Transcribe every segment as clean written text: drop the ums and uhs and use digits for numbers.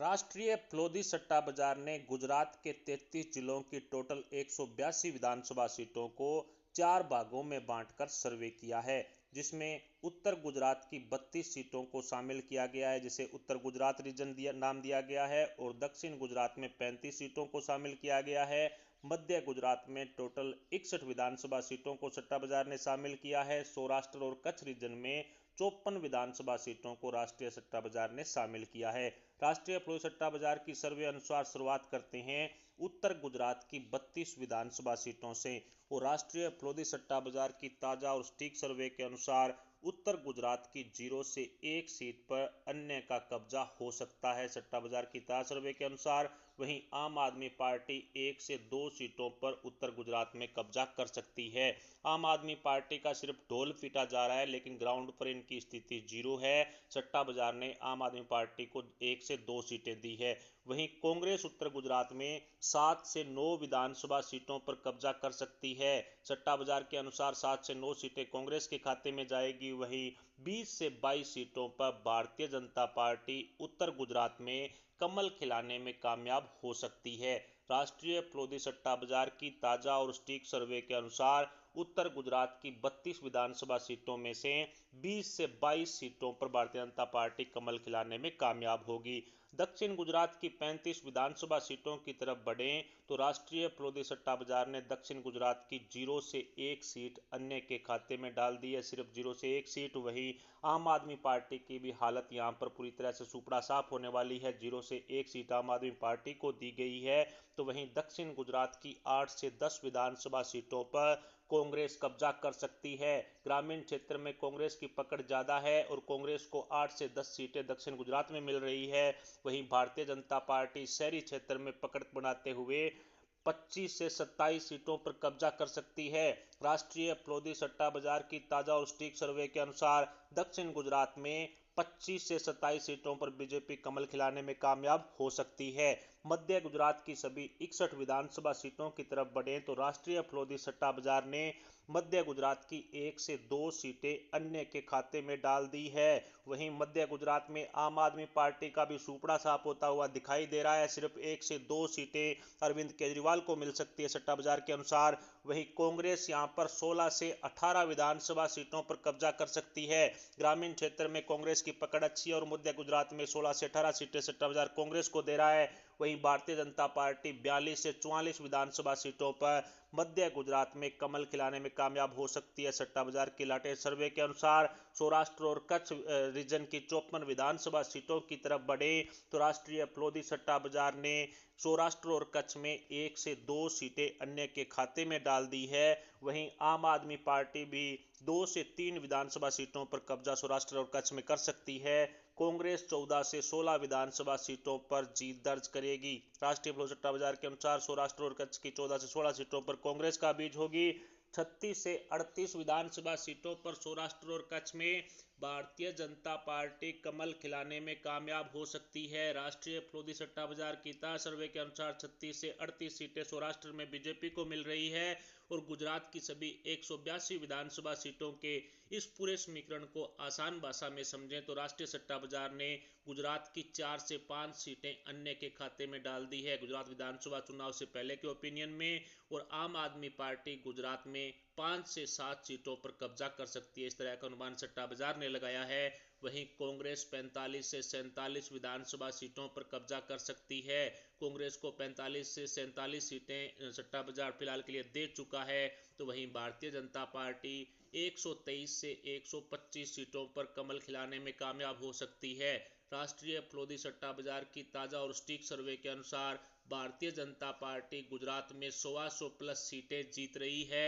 राष्ट्रीय प्लोधी सट्टा बाजार ने गुजरात के 33 जिलों की टोटल 182 विधानसभा सीटों को 4 भागों में बांटकर सर्वे किया है, जिसमें उत्तर गुजरात की 32 सीटों को शामिल किया गया है, जिसे उत्तर गुजरात रीजन नाम दिया गया है, और दक्षिण गुजरात में 35 सीटों को शामिल किया गया है। मध्य गुजरात में टोटल 61 विधानसभा सीटों को सट्टा बाजार ने शामिल किया है। सौराष्ट्र और कच्छ रीजन में 54 विधानसभा सीटों को राष्ट्रीय सट्टा बाजार ने शामिल किया है। राष्ट्रीय प्लोधी सट्टा बाजार की सर्वे अनुसार शुरुआत करते हैं उत्तर गुजरात की 32 विधानसभा सीटों से। और राष्ट्रीय प्लोधी सट्टा बाजार की ताजा और सटीक सर्वे के अनुसार उत्तर गुजरात की 0 से 1 सीट पर अन्य का कब्जा हो सकता है। सट्टा बाजार की ताजा सर्वे के अनुसार वहीं आम आदमी पार्टी 1 से 2 सीटों पर उत्तर गुजरात में कब्जा कर सकती है। आम आदमी पार्टी का सिर्फ ढोल पीटा जा रहा है, लेकिन ग्राउंड पर इनकी स्थिति 0 है। सट्टा बाजार ने आम आदमी पार्टी को 1 से 2 सीटें दी है। वहीं कांग्रेस उत्तर गुजरात में 7 से 9 विधानसभा सीटों पर कब्जा कर सकती है। सट्टा बाजार के अनुसार 7 से 9 सीटें कांग्रेस के खाते में जाएगी। वहीं 20 से 22 सीटों पर भारतीय जनता पार्टी उत्तर गुजरात में कमल खिलाने में कामयाब हो सकती है। राष्ट्रीय प्लोधी सट्टा बाजार की ताजा और सटीक सर्वे के अनुसार उत्तर गुजरात की 32 विधानसभा सीटों में से 20 से 22 सीटों पर भारतीय जनता पार्टी कमल खिलाने में कामयाब होगी। दक्षिण गुजरात की 35 विधानसभा सीटों की तरफ बढ़ें तो राष्ट्रीय प्लोधी सट्टा बाजार ने दक्षिण गुजरात की 0 से 1 सीट अन्य के खाते में डाल दी है, सिर्फ 0 से 1 सीट। वहीं आम आदमी पार्टी की भी हालत यहां पर पूरी तरह से सुपड़ा साफ होने वाली है। 0 से 1 सीट आम आदमी पार्टी को दी गई है। तो वहीं दक्षिण गुजरात की 8 से 10 विधानसभा सीटों पर कांग्रेस कब्जा कर सकती है। ग्रामीण क्षेत्र में कांग्रेस की पकड़ ज्यादा है और कांग्रेस को 8 से 10 सीटें दक्षिण गुजरात में मिल रही है। वहीं भारतीय जनता पार्टी शहरी क्षेत्र में पकड़ बनाते हुए 25 से 27 सीटों पर कब्जा कर सकती है। राष्ट्रीय प्लोधी सट्टा बाजार की ताजा और सटीक सर्वे के अनुसार दक्षिण गुजरात में 25 से 27 सीटों पर बीजेपी कमल खिलाने में कामयाब हो सकती है। मध्य गुजरात की सभी 61 विधानसभा सीटों की तरफ बढ़े तो राष्ट्रीय प्लोधी सट्टा बाजार ने मध्य गुजरात की 1 से 2 सीटें अन्य के खाते में डाल दी है। वहीं मध्य गुजरात में आम आदमी पार्टी का भी सुपड़ा साफ होता हुआ दिखाई दे रहा है। सिर्फ 1 से 2 सीटें अरविंद केजरीवाल को मिल सकती है सट्टा बाजार के अनुसार। वहीं कांग्रेस यहां पर 16 से 18 विधानसभा सीटों पर कब्जा कर सकती है। ग्रामीण क्षेत्र में कांग्रेस की पकड़ अच्छी है और मध्य गुजरात में 16 से 18 सीटें सट्टा बाजार कांग्रेस को दे रहा है। वहीं भारतीय जनता पार्टी 42 से 44 विधानसभा सीटों पर मध्य गुजरात में कमल खिलाने में कामयाब हो सकती है। सट्टा बाजार के लेटेस्ट सर्वे के अनुसार सौराष्ट्र और कच्छ रीजन की 54 विधानसभा सीटों की तरफ बढ़े तो राष्ट्रीय प्लोधी सट्टा बाजार ने सौराष्ट्र और कच्छ में 1 से 2 सीटें अन्य के खाते में डाल दी है। वहीं आम आदमी पार्टी भी 2 से 3 विधानसभा सीटों पर कब्जा सौराष्ट्र और कच्छ में कर सकती है। कांग्रेस 14 से 16 विधानसभा सीटों पर जीत दर्ज करेगी। राष्ट्रीय प्लोधी सट्टा बाजार के अनुसार सौराष्ट्र और कच्छ की 14 से 16 सीटों पर कांग्रेस का बीज होगी। 36 से 38 विधानसभा सीटों पर सौराष्ट्र और कच्छ में भारतीय जनता पार्टी कमल खिलाने में कामयाब हो सकती है। राष्ट्रीय प्लोधी सट्टा बाजार की ताजा सर्वे के अनुसार 36 से 38 सीटें सौराष्ट्र में बीजेपी को मिल रही है और गुजरात की सभी 182 विधानसभा सीटों के इस पूरे समीकरण को आसान भाषा में समझें तो राष्ट्रीय सट्टा बाजार ने गुजरात की 4 से 5 सीटें अन्य के खाते में डाल दी है गुजरात विधानसभा चुनाव से पहले के ओपिनियन में। और आम आदमी पार्टी गुजरात में 5 से 7 सीटों पर कब्जा कर सकती है, इस तरह का अनुमान सट्टा बाजार ने लगाया है। वहीं कांग्रेस 45 से 47 विधानसभा सीटों पर कब्जा कर सकती है। कांग्रेस को 45 से 47 सीटें सट्टा बाजार फिलहाल के लिए दे चुका है। तो वहीं भारतीय जनता पार्टी 123 से 125 सीटों पर कमल खिलाने में कामयाब हो सकती है। राष्ट्रीय प्लोधी सट्टा बाजार की ताजा और सटीक सर्वे के अनुसार भारतीय जनता पार्टी गुजरात में 100 प्लस सीटें जीत रही है।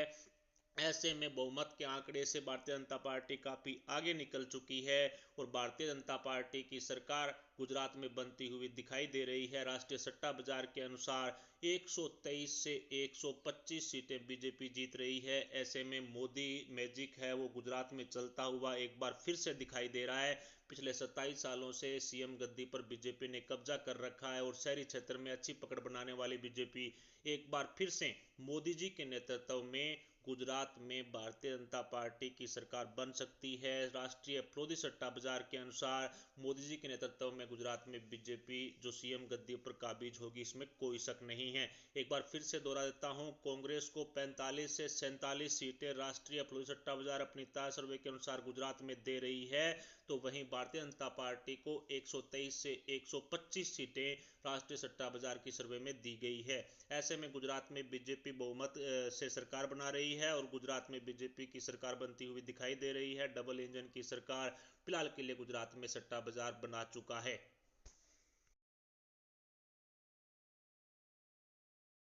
ऐसे में बहुमत के आंकड़े से भारतीय जनता पार्टी काफी आगे निकल चुकी है और भारतीय जनता पार्टी की सरकार गुजरात में बनती हुई दिखाई दे रही है। राष्ट्रीय सट्टा बाजार के अनुसार 123 से 125 सीटें बीजेपी जीत रही है। ऐसे में मोदी मैजिक है वो गुजरात में चलता हुआ एक बार फिर से दिखाई दे रहा है। पिछले 27 सालों से सीएम गद्दी पर बीजेपी ने कब्जा कर रखा है और शहरी क्षेत्र में अच्छी पकड़ बनाने वाली बीजेपी एक बार फिर से मोदी जी के नेतृत्व में गुजरात में भारतीय जनता पार्टी की सरकार बन सकती है। राष्ट्रीय विरोधी सट्टा बाजार के अनुसार मोदी जी के नेतृत्व में गुजरात में बीजेपी जो सीएम गद्दी पर काबिज होगी, इसमें कोई शक नहीं है। एक बार फिर से दोहरा देता हूं, कांग्रेस को 45 से 47 सीटें राष्ट्रीय विरोधी सट्टा बाजार अपनी ताजा सर्वे के अनुसार गुजरात में दे रही है, तो वहीं भारतीय जनता पार्टी को 123 से 125 सीटें राष्ट्रीय सट्टा बाजार की सर्वे में दी गई है। ऐसे में गुजरात में बीजेपी बहुमत से सरकार बना रही है और गुजरात में बीजेपी की सरकार बनती हुई दिखाई दे रही है। डबल इंजन की सरकार फिलहाल के लिए गुजरात में सट्टा बाजार बना चुका है।